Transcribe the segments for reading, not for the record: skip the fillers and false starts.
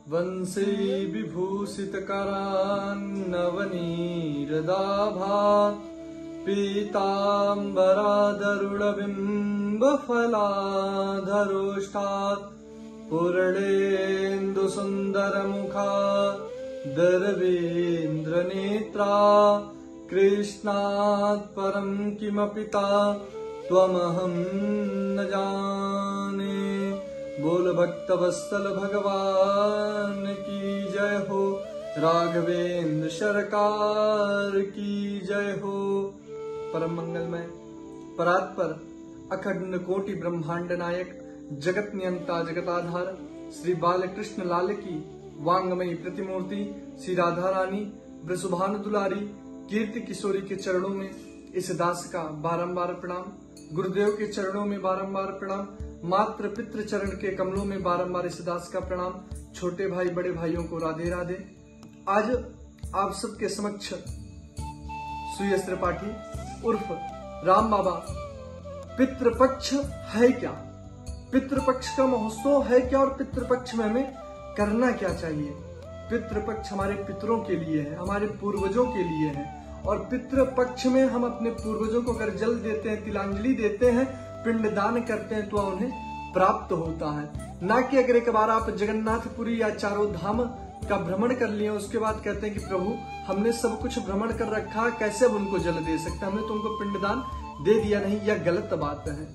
वंशी विभूषितकरान्नवनीरदाभात् पीताम्बरादरुणबिम्बफलाधरोष्ठात् पूर्णेन्दुसुन्दरमुखात् दर्वेन्द्रनेत्रा कृष्णात् परं किमपि ता त्वमहं न जाने। बोल भक्तवत्सल भगवान की जय हो, राघवेंद्र सरकार की जय हो। परम मंगलमय परात्पर अखंड कोटि ब्रह्मांड नायक जगत नियंता जगताधार श्री बालकृष्ण लाल की वांगमयी प्रतिमूर्ति श्री राधा रानी वृषभानु दुलारी कीर्ति किशोरी के चरणों में इस दास का बारंबार प्रणाम, गुरुदेव के चरणों में बारंबार प्रणाम, मात्र पितृ चरण के कमलों में बारंबार इस दास का प्रणाम। छोटे भाई बड़े भाइयों को राधे राधे। आज आप सबके समक्ष सुयश त्रिपाठी उर्फ राम बाबा पितृपक्ष है क्या, पितृपक्ष का महोत्सव है क्या और पितृपक्ष में हमें करना क्या चाहिए। पितृपक्ष हमारे पितरों के लिए है, हमारे पूर्वजों के लिए है, और पितृपक्ष में हम अपने पूर्वजों को अगर जल देते हैं, तिलांजलि देते हैं, पिंडदान करते हैं तो उन्हें प्राप्त होता है। ना कि अगर एक बार आप जगन्नाथपुरी या चारों धाम का भ्रमण कर लिए उसके बाद कहते हैं कि प्रभु हमने सब कुछ भ्रमण कर रखा, कैसे अब उनको जल दे सकते, हमने तुमको पिंडदान दे दिया। नहीं, यह गलत बात है।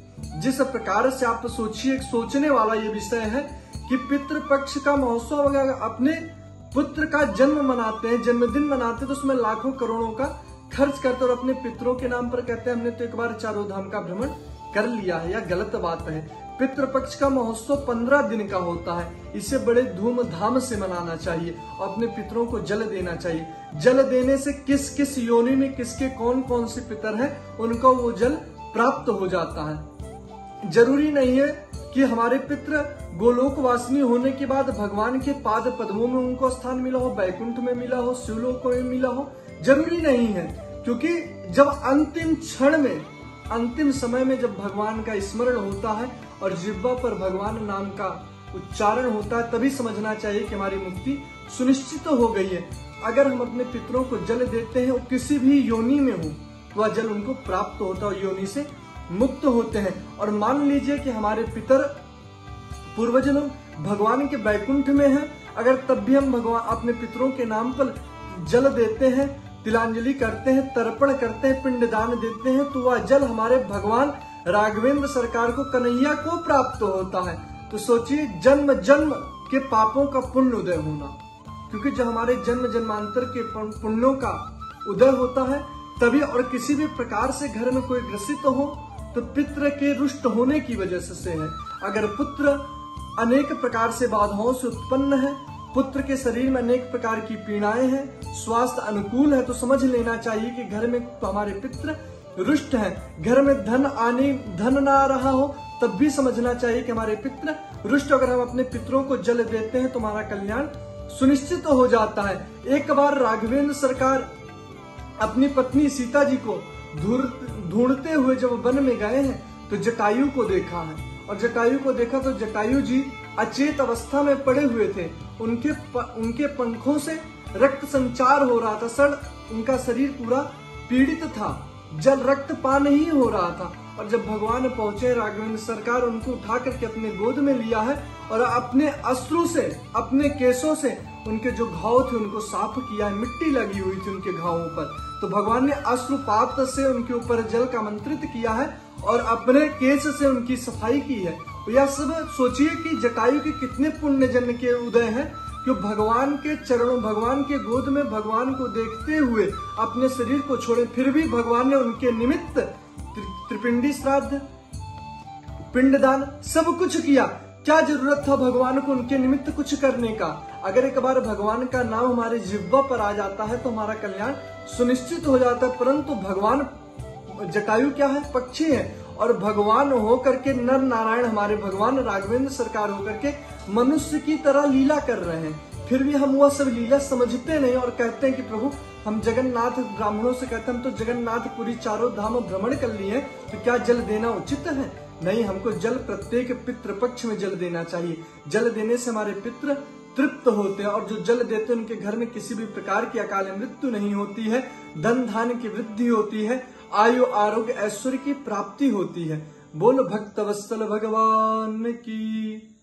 जिस प्रकार से आप सोचिए, सोचने वाला ये विषय है कि पितृपक्ष का महोत्सव अगर अपने पुत्र का जन्म मनाते हैं, जन्मदिन मनाते हैं तो उसमें लाखों करोड़ों का खर्च करते और अपने पितरों के नाम पर कहते हैं हमने तो एक बार चारों धाम का भ्रमण कर लिया है। यह गलत बात है। पितृपक्ष का महोत्सव 15 दिन का होता है, इसे बड़े धूमधाम से मनाना चाहिए और अपने पितरों को जल देना चाहिए। जल देने से किस किस योनि में किसके कौन कौन से पितर हैं उनको वो जल प्राप्त हो जाता है। जरूरी नहीं है कि हमारे पितृ गोलोक वासिनी होने के बाद भगवान के पाद पद्मों में उनको स्थान मिला हो, बैकुंठ में मिला हो, शिवलोक में मिला हो, जरूरी नहीं है। क्योंकि जब अंतिम क्षण में, अंतिम समय में जब भगवान का स्मरण होता है और जिह्वा पर भगवान नाम का उच्चारण होता है, तभी समझना चाहिए कि हमारी मुक्ति सुनिश्चित हो गई है। अगर हम अपने पितरों को जल देते हैं, वो किसी भी योनि में हो, वह जल उनको प्राप्त होता है, योनि से मुक्त होते हैं। और मान लीजिए कि हमारे पितर पूर्वज लोग भगवान के बैकुंठ में हैं, अगर तब भी हम भगवान अपने पितरों के नाम पर जल देते हैं, तिलांजलि करते हैं, तर्पण करते हैं, पिंडदान देते हैं, तो वह जल हमारे भगवान राघवेंद्र सरकार को, कन्हैया को प्राप्त होता है। तो सोचिए, जन्म जन्म के पापों का पुण्य उदय होना, क्योंकि जब हमारे जन्म जन्मांतर के पुण्यों का उदय होता है तभी, और किसी भी प्रकार से घर में कोई ग्रसित हो तो पितृ के रुष्ट होने की वजह से है। अगर पुत्र अनेक प्रकार से बाधाओं से उत्पन्न है, पुत्र के शरीर में अनेक प्रकार की पीड़ाएं हैं, स्वास्थ्य अनुकूल है, तो समझ लेना चाहिए कि घर में तो हमारे पितृ रुष्ट हैं। घर में धन ना आ रहा हो तब भी समझना चाहिए कि हमारे पितृ रुष्ट। अगर हम अपने पितरों को जल देते हैं तो हमारा कल्याण सुनिश्चित हो जाता है। एक बार राघवेंद्र सरकार अपनी पत्नी सीता जी को ढूंढते हुए जब वन में गए हैं तो जटायु को देखा है, और जटायु को देखा तो जटायु जी अचेत अवस्था में पड़े हुए थे। उनके पंखों से रक्त संचार हो रहा था, उनका शरीर पूरा पीड़ित था, जल रक्तपान ही हो रहा था। और जब भगवान पहुंचे, राघवेंद्र सरकार उनको उठा करके अपने गोद में लिया है और अपने अश्रु से, अपने केसों से उनके जो घाव थे उनको साफ किया है। मिट्टी लगी हुई थी उनके घावों पर, तो भगवान ने अश्रुपात से उनके ऊपर जल का मंत्रित किया है और अपने केस से उनकी सफाई की है। तो यह सब सोचिए कि जटायु के कितने पुण्य जन्म के उदय हैं कि भगवान के चरणों, भगवान के गोद में भगवान को देखते हुए अपने शरीर को छोड़े, फिर भी भगवान ने उनके निमित्त त्रिपिंडी श्राद्ध, पिंडदान सब कुछ किया। क्या जरूरत था भगवान को उनके निमित्त कुछ करने का। अगर एक बार भगवान का नाम हमारे जिह्वा पर आ जाता है तो हमारा कल्याण सुनिश्चित हो जाता है। परंतु भगवान जटायु क्या है, पक्षी है, और भगवान हो करके नर नारायण हमारे भगवान राघवेंद्र सरकार होकर के मनुष्य की तरह लीला कर रहे हैं। फिर भी हम वह सब लीला समझते नहीं और कहते हैं कि प्रभु हम जगन्नाथ, ब्राह्मणों से कहते हैं हम तो जगन्नाथपुरी चारों धाम भ्रमण कर लिए हैं, तो क्या जल देना उचित है? नहीं, हमको जल प्रत्येक पितृ पक्ष में जल देना चाहिए। जल देने से हमारे पितृ तृप्त होते हैं, और जो जल देते हैं उनके घर में किसी भी प्रकार की अकाल मृत्यु नहीं होती है, धन धान्य की वृद्धि होती है, आयु आरोग्य ऐश्वर्य की प्राप्ति होती है। बोल भक्त वत्सल भगवान की।